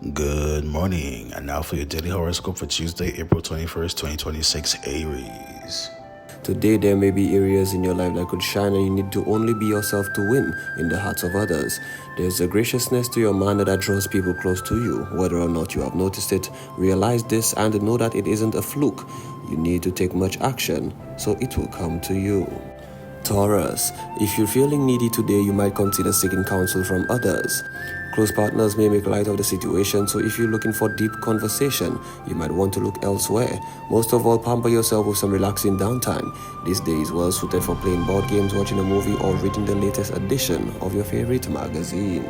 Good morning, and now for your daily horoscope for Tuesday, April 21st, 2026, Aries. Today there may be areas in your life that could shine and you need to only be yourself to win in the hearts of others. There's a graciousness to your manner that draws people close to you. Whether or not you have noticed it, realize this and know that it isn't a fluke. You need to take much action, so it will come to you. Taurus, if you're feeling needy today, you might consider seeking counsel from others. Close partners may make light of the situation, so if you're looking for deep conversation, you might want to look elsewhere. Most of all, pamper yourself with some relaxing downtime. This day is well suited for playing board games, watching a movie, or reading the latest edition of your favorite magazine.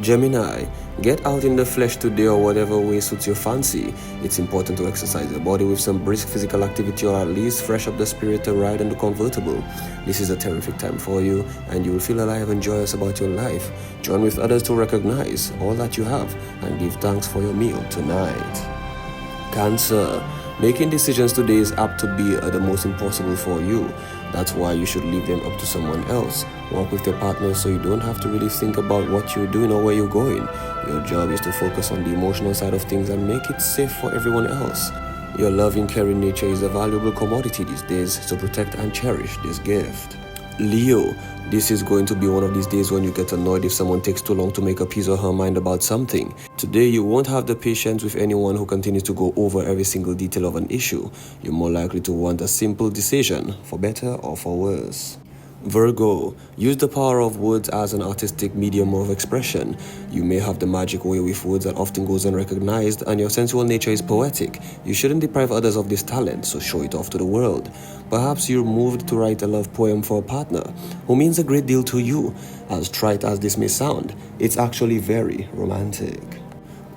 Gemini, get out in the flesh today or whatever way suits your fancy. It's important to exercise your body with some brisk physical activity or at least fresh up the spirit to ride in the convertible. This is a terrific time for you and you will feel alive and joyous about your life. Join with others to recognize all that you have and give thanks for your meal tonight. Cancer, making decisions today is apt to be the most impossible for you. That's why you should leave them up to someone else. Work with your partner so you don't have to really think about what you're doing or where you're going. Your job is to focus on the emotional side of things and make it safe for everyone else. Your loving, caring nature is a valuable commodity these days, so protect and cherish this gift. Leo, this is going to be one of these days when you get annoyed if someone takes too long to make up his or her mind about something. Today, you won't have the patience with anyone who continues to go over every single detail of an issue. You're more likely to want a simple decision, for better or for worse. Virgo, use the power of words as an artistic medium of expression. You may have the magic way with words that often goes unrecognized, and your sensual nature is poetic. You shouldn't deprive others of this talent, so show it off to the world. Perhaps you're moved to write a love poem for a partner who means a great deal to you. As trite as this may sound, it's actually very romantic.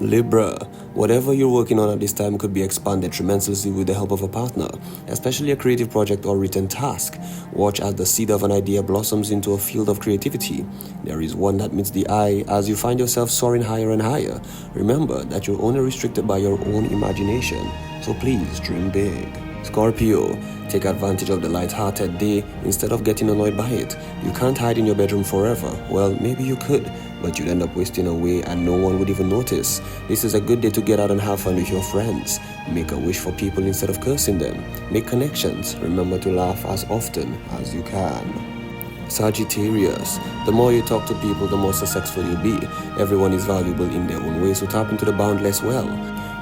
Libra, whatever you're working on at this time could be expanded tremendously with the help of a partner, especially a creative project or written task. Watch as the seed of an idea blossoms into a field of creativity. There is one that meets the eye as you find yourself soaring higher and higher. Remember that you're only restricted by your own imagination, so please dream big. Scorpio, take advantage of the light-hearted day instead of getting annoyed by it. You can't hide in your bedroom forever. Well, maybe you could, but you'd end up wasting away and no one would even notice. This is a good day to get out and have fun with your friends. Make a wish for people instead of cursing them. Make connections. Remember to laugh as often as you can. Sagittarius, the more you talk to people, the more successful you'll be. Everyone is valuable in their own way, so tap into the boundless well.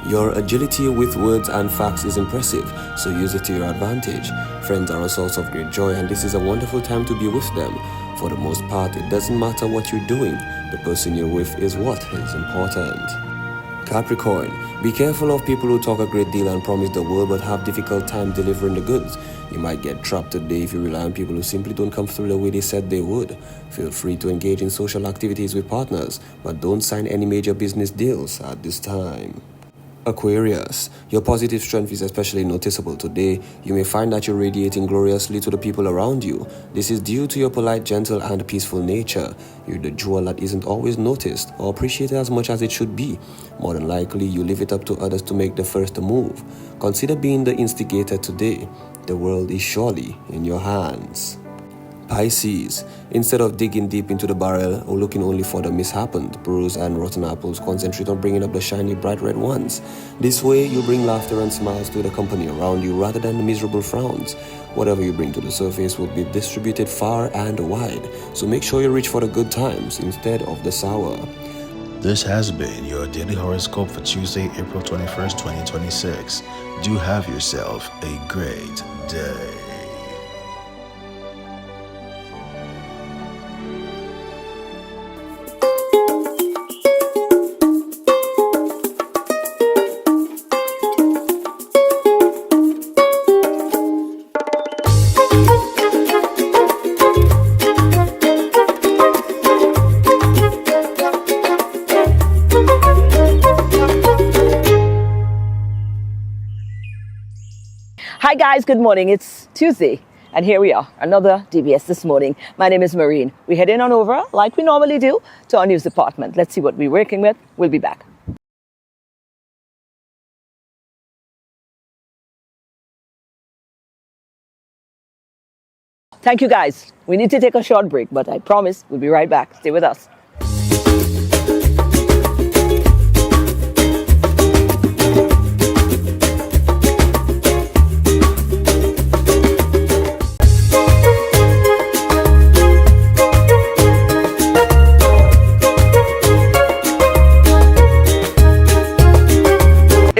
Your agility with words and facts is impressive, so use it to your advantage. Friends are a source of great joy and this is a wonderful time to be with them. For the most part, it doesn't matter what you're doing. The person you're with is what is important. Capricorn, be careful of people who talk a great deal and promise the world but have difficult time delivering the goods. You might get trapped today if you rely on people who simply don't come through the way they said they would. Feel free to engage in social activities with partners, but don't sign any major business deals at this time. Aquarius, your positive strength is especially noticeable today. You may find that you're radiating gloriously to the people around you. This is due to your polite, gentle, and peaceful nature. You're the jewel that isn't always noticed or appreciated as much as it should be. More than likely, you leave it up to others to make the first move. Consider being the instigator today. The world is surely in your hands. Pisces, instead of digging deep into the barrel or looking only for the mishappened, bruised and rotten apples, concentrate on bringing up the shiny bright red ones. This way, you bring laughter and smiles to the company around you rather than the miserable frowns. Whatever you bring to the surface will be distributed far and wide, so make sure you reach for the good times instead of the sour. This has been your daily horoscope for Tuesday, April 21st, 2026. Do have yourself a great day. Hi guys, good morning. It's Tuesday and here we are, another DBS This Morning. My name is Maureen. We head in on over, like we normally do, to our news department. Let's see what we're working with. We'll be back. Thank you guys. We need to take a short break, but I promise we'll be right back. Stay with us.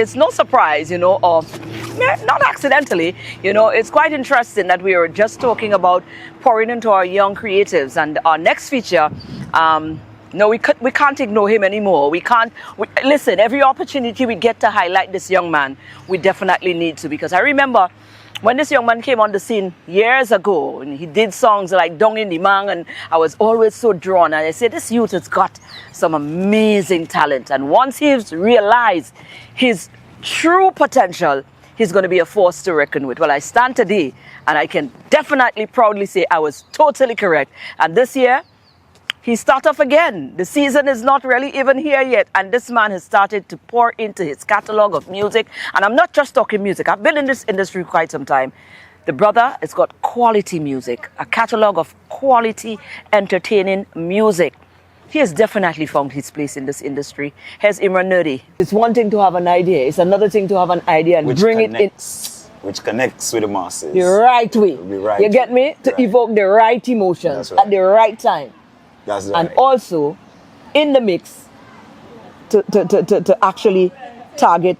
it's no surprise, or not accidentally, it's quite interesting that we are just talking about pouring into our young creatives. And our next feature, no, we can't ignore him anymore. Listen, every opportunity we get to highlight this young man, we definitely need to, because I remember when this young man came on the scene years ago, and he did songs like Dong in the Mang, and I was always so drawn. And I said, this youth has got some amazing talent. And once he's realized his true potential, he's going to be a force to reckon with. Well, I stand today, and I can definitely proudly say I was totally correct. And this year, he started off again. The season is not really even here yet, and this man has started to pour into his catalog of music. And I'm not just talking music. I've been in this industry quite some time. The brother has got quality music, a catalog of quality, entertaining music. He has definitely found his place in this industry. Here's Imran Nerdy. It's one thing to have an idea. It's another thing to have an idea and bring it in. Which connects with the masses. The right way. You get me? To evoke the right emotions at the right time. That's right. And also, in the mix, to actually target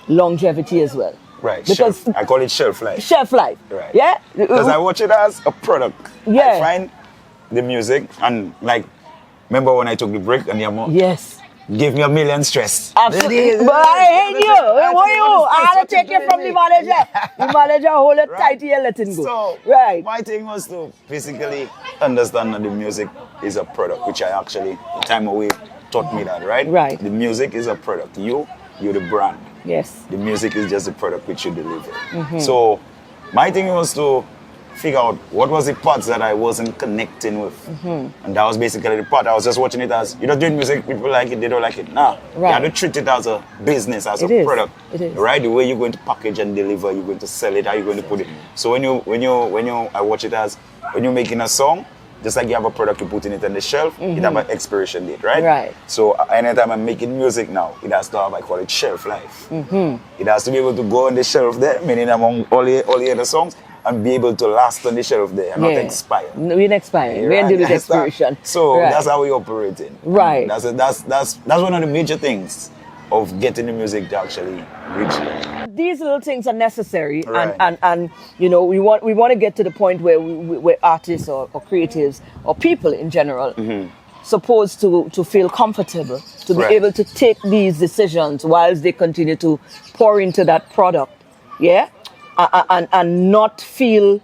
longevity as well. Right. Because I call it shelf life. Shelf life. Right. Yeah. Because I watch it as a product. Yeah. I find the music and remember when I took the break and your yes. Give me a million stress. Absolutely. But I hate you. What you? I had to take you from the manager. The manager hold it tight here, let him go. So, right. My thing was to basically understand that the music is a product, which I actually, the time away taught me that, right? Right. The music is a product. You're the brand. Yes. The music is just a product which you deliver. Mm-hmm. So, my thing was to figure out what was the parts that I wasn't connecting with. Mm-hmm. And that was basically the part. I was just watching it as, you're not doing music, people like it, they don't like it. Nah, right. You have to treat it as a business, as a product. It is. Right? The way you're going to package and deliver, you're going to sell it, how you're going to put it. So I watch it as, when you're making a song, just like you have a product, you're putting it on the shelf, it have an expiration date, right? Right. So anytime I'm making music now, it has to have, I call it shelf life. Mm-hmm. It has to be able to go on the shelf there, meaning among all the other songs, and be able to last on the shelf there and not expire. We didn't expire. We didn't do with expiration. So that's how we operating. Right. That's one of the major things of getting the music to actually reach you. These little things are necessary, right. and we want to get to the point where artists or creatives or people in general supposed to feel comfortable to be able to take these decisions whilst they continue to pour into that product. Yeah. And not feel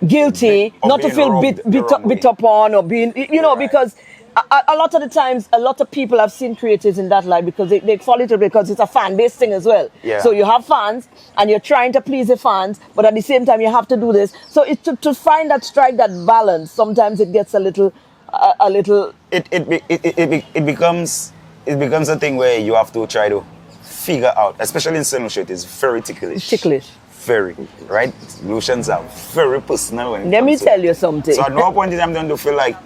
guilty, not to feel bit upon or being, because a lot of the times, a lot of people have seen creatives in that light because they fall into it because it's a fan-based thing as well. Yeah. So you have fans and you're trying to please the fans, but at the same time you have to do this. So it's to find that, strike that balance. Sometimes it gets a little. It becomes a thing where you have to try to figure out, especially in Sentinel Shirt, it's very ticklish. Very, right? Solutions are very personal when it Let me comes to tell you something. So at no point in time don't you feel like,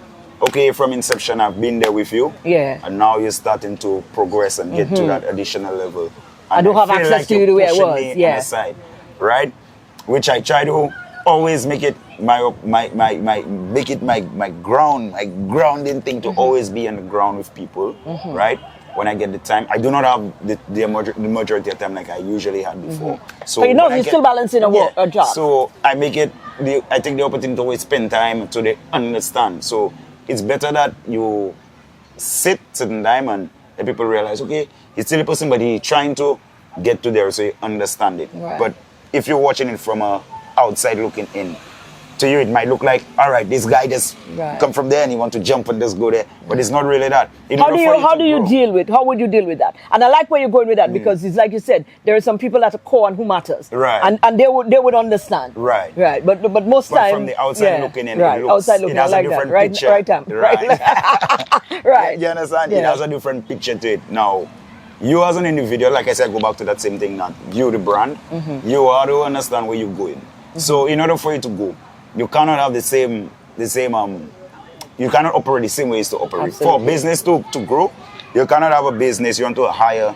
okay, from inception I've been there with you. Yeah. And now you're starting to progress and get to that additional level. And I don't have access to you the way I was. Yeah. Side, right? Which I try to always make it my grounding thing to always be on the ground with people, right? When I get the time, I do not have the majority of time like I usually had before. So you're still balancing a job. So I make it. I take the opportunity to always spend time so they understand. So it's better that you sit certain time and the people realize, okay, he's still a person, but he's trying to get to there so you understand it. Right. But if you're watching it from a outside looking in, to you it might look like, all right, this guy just come from there and he want to jump and just go there, but it's not really that. How would you deal with that? And I like where you're going with that because it's like you said, there are some people at the core and who matters, right? And they would understand, right? But most times from the outside looking in, right? Outside looking, it has I like a different that, picture, right? Right. You understand? Yeah. It has a different picture to it. Now, you as an individual, like I said, go back to that same thing. Now, you the brand, you are to understand where you're going. So in order for you to go, you cannot have the same you cannot operate the same ways to operate. Absolutely. For business to grow, you cannot have a business, you want to hire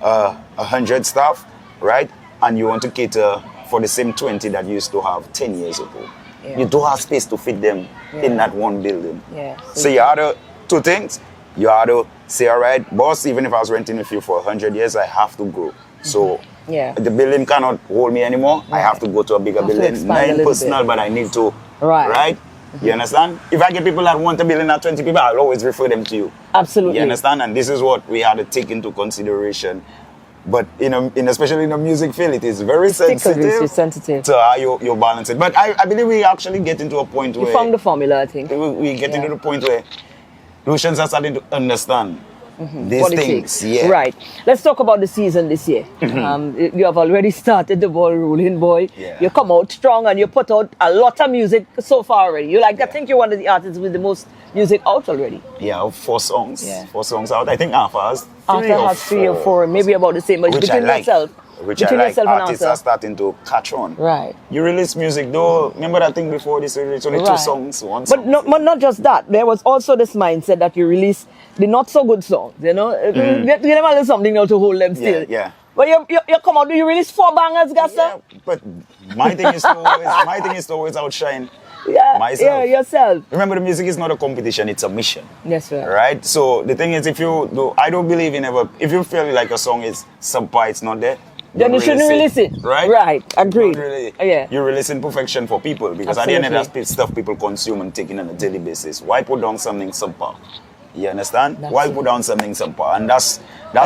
100 staff, right? And you want to cater for the same 20 that you used to have 10 years ago. Yeah. You don't have space to fit them in that one building. Yeah. So you have two things. you have to say, all right, boss, even if I was renting with you for 100 years, I have to grow. So Yeah. the building cannot hold me anymore. I have to go to a bigger Have to building. expand a Not little personal, bit. but I need to. Right. You understand? If I get people that want a building at 20 people, I'll always refer them to you. Absolutely. You understand? And this is what we had to take into consideration. But especially in the music field, it is very sensitive, It's sensitive. to how you balance it. But I believe we actually get into a point You where found the formula, I think. we get into the point where Lucians are starting to understand these What it things. takes. Yeah. Right. Let's talk about the season this year. You have already started the ball rolling, boy. Yeah. You come out strong and you put out a lot of music so far already. I think you're one of the artists with the most music out already. Yeah, 4 songs. Yeah. 4 songs out. I think Alpha has 3 After or has 3 or 4, maybe about the same, but Which between I like. yourself. Which between I like. yourself and Artists Arthur. are starting to catch on. Right. You release music though. Remember that thing before this? It's only 2 Right. songs, 1 song. But not just that. There was also this mindset that you release the not so good songs. You know, you never listen something now to hold them still. Yeah. But you come out. Do you release 4 bangers, Gassa? Yeah, but my thing is to always outshine Yeah, myself. yeah, yourself. Remember, the music is not a competition; it's a mission. Yes, sir. Right. So the thing is, I don't believe in ever. If you feel like a song is subpar, it's not there. Then you shouldn't release it. Right. Right. Agreed. Not really. Yeah. You're releasing perfection for people because at the end of Absolutely. that stuff people consume and taking on a daily basis. Why put down something subpar? You understand? That's Why it. put down something subpar? And that's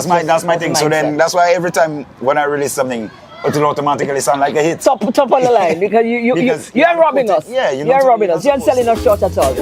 my thing. the So then mindset. that's why every time when I release something, it will automatically sound like a hit. Top on the line because you Because you ain't robbing put it- us. yeah, you're you not- ain't robbing you're us. You not ain't selling us short at all.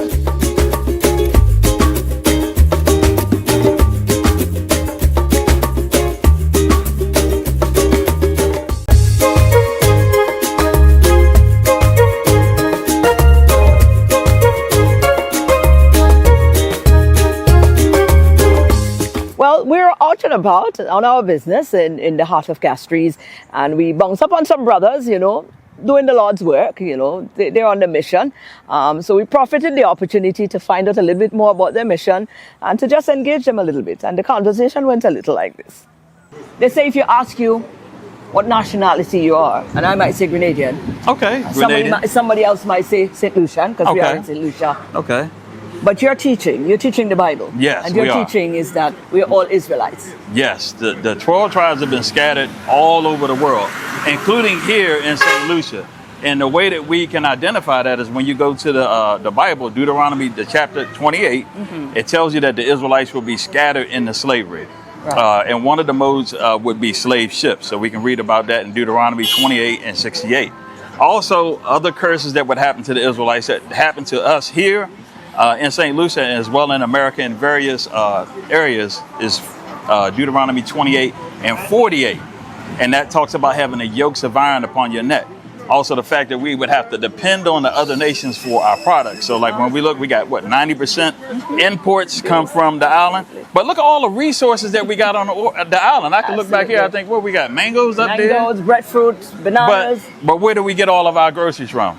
Well, we're out and about on our business in the heart of Castries, and we bounce up on some brothers, doing the Lord's work, they're on the mission. So we profited the opportunity to find out a little bit more about their mission and to just engage them a little bit. And the conversation went a little like this. They say if you ask you what nationality you are, and I might say Grenadian, Okay, Grenadian. somebody else might say St. Lucian, because we are Okay. in St. Lucia. Okay. But you're teaching the Bible. Yes, and your we are. teaching is that we're all Israelites. Yes, the 12 tribes have been scattered all over the world, including here in St. Lucia. And the way that we can identify that is when you go to the Bible, Deuteronomy, the chapter 28, it tells you that the Israelites will be scattered into slavery. Right. And one of the modes would be slave ships. So we can read about that in Deuteronomy 28 and 68. Also, other curses that would happen to the Israelites that happened to us here in St. Lucia as well in America in various areas is Deuteronomy 28 and 48. And that talks about having the yokes of iron upon your neck. Also, the fact that we would have to depend on the other nations for our products. So, like when we look, we got 90% imports come from the island. But look at all the resources that we got on the island. I can look back here. I think, we got mangoes up there. Mangoes, breadfruit, bananas. But where do we get all of our groceries from?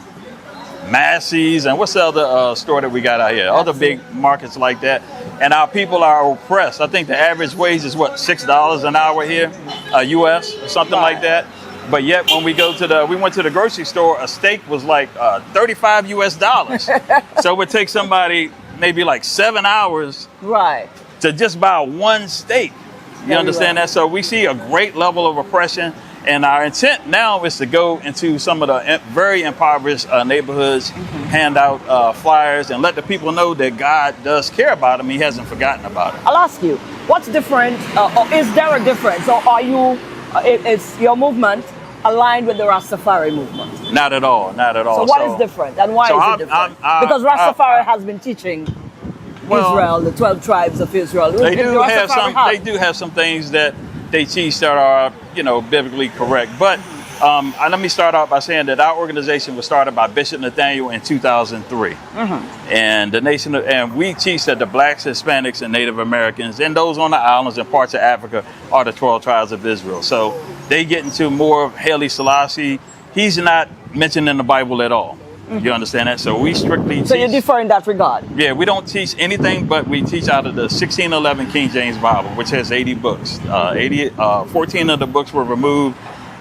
Massey's and what's the other store that we got out here? Other big markets like that. And our people are oppressed. I think the average wage is $6 an hour here, US, or something like that. But yet when we went to the grocery store, a steak was like 35 US dollars. So it would take somebody maybe like 7 hours Right. to just buy one steak. You Very understand right. that? So we see a great level of oppression. And our intent now is to go into some of the very impoverished neighborhoods, hand out flyers, and let the people know that God does care about them. He hasn't forgotten about them. I'll ask you, what's different, or is there a difference? Or are you, is your movement aligned with the Rastafari movement? Not at all. Not at all. So what is different, and why so is I'm- it different? I'm- Because Rastafari has been teaching Israel, the 12 tribes of Israel. They do have Rastafari some. They do have some things that they teach that are, biblically correct. But let me start out by saying that our organization was started by Bishop Nathaniel in 2003, and and we teach that the blacks, Hispanics, and Native Americans, and those on the islands and parts of Africa, are the 12 tribes of Israel. So they get into more of Haile Selassie. He's not mentioned in the Bible at all. You understand that? So we strictly teach. So you differ in that regard? Yeah, we don't teach anything, but we teach out of the 1611 King James Bible, which has 80 books. 14 of the books were removed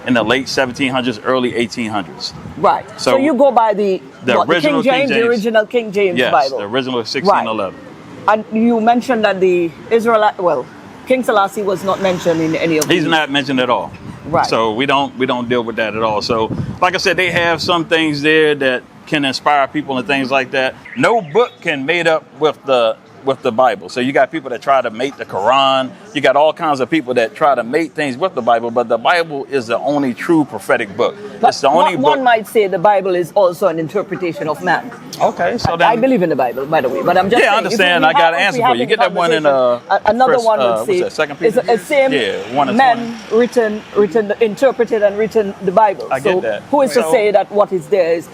in the late 1700s, early 1800s. Right. So So you go by the original King James, the original King James Yes, Bible. the original 1611. And you mentioned that the Israelite, well, King Selassie was not mentioned in any of these. He's not mentioned at all. Right. So we don't deal with that at all. So like I said, they have some things there that can inspire people and things like that. No book can mate up with the Bible. So you got people that try to mate the Quran. You got all kinds of people that try to mate things with the Bible, but the Bible is the only true prophetic book. It's the only book. One might say the Bible is also an interpretation of man. Okay, so then I believe in the Bible, by the way, but I'm just saying, I understand. I got an answer for you. Get that one in another first, one would say second it's a same men 20. interpreted and written the Bible. I get that. Who is to say that what is there is?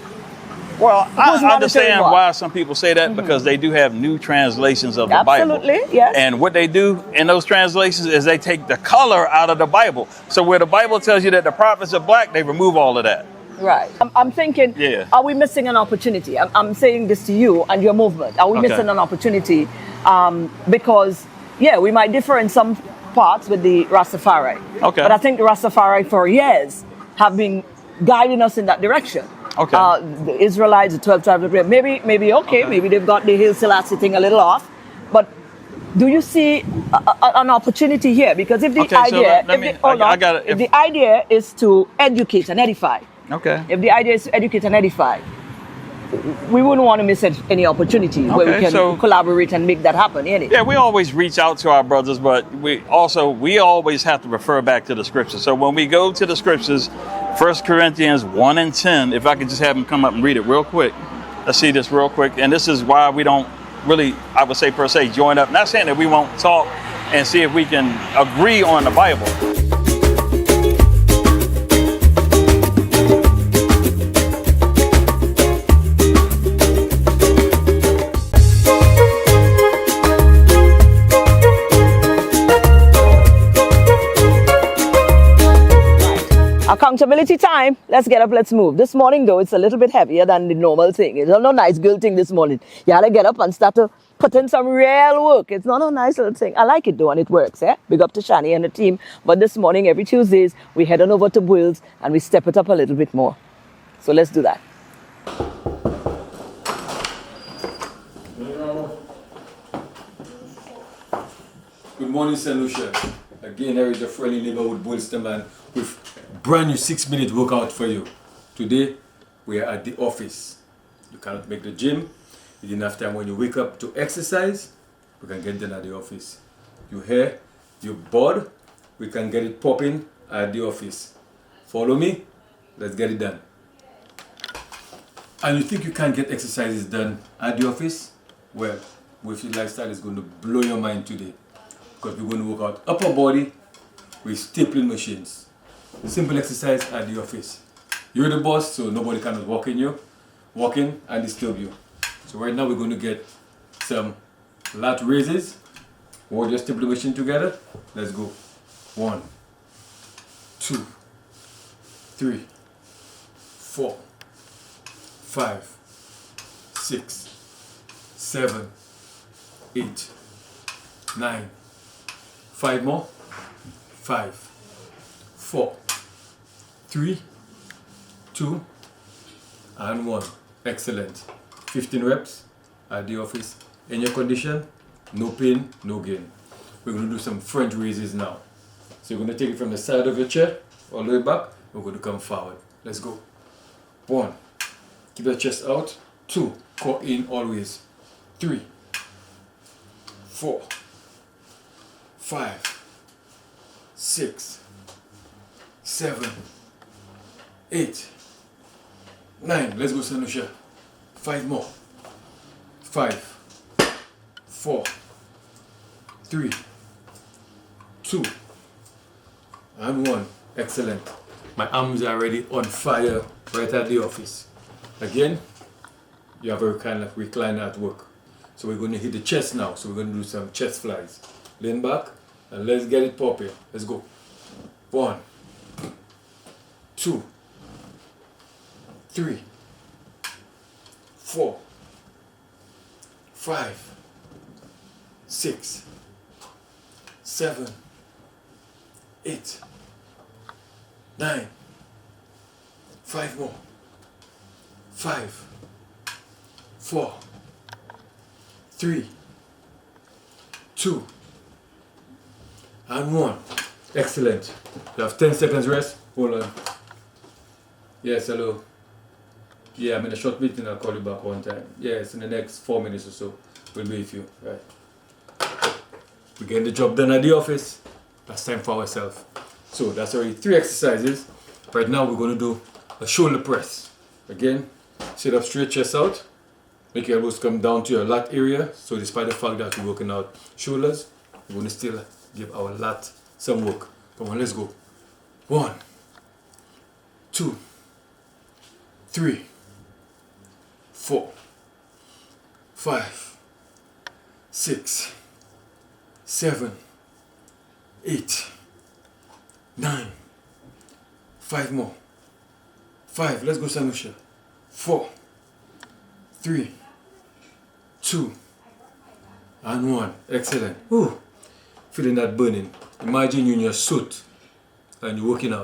Well, Who's I understand what? why some people say that because they do have new translations of the Bible. Absolutely, yes. And what they do in those translations is they take the color out of the Bible. So where the Bible tells you that the prophets are black, they remove all of that. Right. I'm thinking, are we missing an opportunity? I'm saying this to you and your movement. Are we missing an opportunity? Because, we might differ in some parts with the Rastafari. Okay. But I think the Rastafari for years have been guiding us in that direction. Okay. The Israelites, the 12 tribes of Israel, maybe they've got the Haile Selassie thing a little off. But do you see an opportunity here? Because if the if the idea is to educate and edify, if the idea is to educate and edify, we wouldn't want to miss any opportunity where we can collaborate and make that happen, innit? Yeah, we always reach out to our brothers, but we always have to refer back to the scriptures. So when we go to the scriptures, 1 Corinthians 1 and 10, if I could just have them come up and read it real quick. Let's see this real quick. And this is why we don't really, I would say per se, join up. Not saying that we won't talk and see if we can agree on the Bible. Accountability time. Let's get up, let's move. This morning, though, it's a little bit heavier than the normal thing. It's not a nice girl thing this morning. You had to get up and start to put in some real work. It's not a nice little thing. I like it, though, and it works, eh? Big up to Shani and the team. But this morning, every Tuesdays, we head on over to Bweels and we step it up a little bit more. So let's do that. Good morning, St. Lucia. Again, here is your friendly neighborhood BweelzFit man with brand new 6-minute workout for you. Today, we are at the office. You cannot make the gym. You didn't have time when you wake up to exercise. We can get done at the office. You're here, you're bored. We can get it popping at the office. Follow me. Let's get it done. And you think you can't get exercises done at the office? Well, BweelzFit lifestyle is going to blow your mind today. Because we're going to work out upper body with stapling machines. Simple exercise at the office. You're the boss, so nobody can walk in and disturb you. So right now we're going to get some lat raises. Hold your stapling machine together. Let's go. 1, 2, 3, 4, 5, 6, 7, 8, 9. 5 more. 5, 4, 3, 2, and 1. Excellent. 15 reps at the office. In your condition, no pain, no gain. We're going to do some French raises now. So you're going to take it from the side of your chair all the way back. We're going to come forward. Let's go. 1. Keep the chest out. 2. Core in always. 3, 4, 5, 6, 7, 8, 9. Let's go, St. Lucia. 5 more. 5, 4, 3, 2, and 1. Excellent. My arms are already on fire right at the office. Again, you have a kind of recliner at work. So we're going to hit the chest now. So we're going to do some chest flies. Lean back and let's get it popping. Let's go. 1, 2, 3, 4, 5, 6, 7, 8, 9. 5 more. 5, 4, 3, 2, and 1. Excellent. You have 10 seconds rest. Hold on. Yes, hello. Yeah, I'm in a short meeting. I'll call you back one time. Yes, in the next 4 minutes or so. We'll be with you. Right. We're getting the job done at the office. That's time for ourselves. So that's already 3 exercises. Right now we're going to do a shoulder press. Again, sit up straight, chest out. Make your elbows come down to your lat area. So despite the fact that we're working out shoulders, we're going to still give our lat some work. Come on, let's go. 1, 2, 3, 4, 5, 6, 7, 8, 9, 5 more. 5, let's go, Sanusha. 4, 3, 2, and 1. Excellent. Ooh, feeling that burning. Imagine you in your suit and you're working out.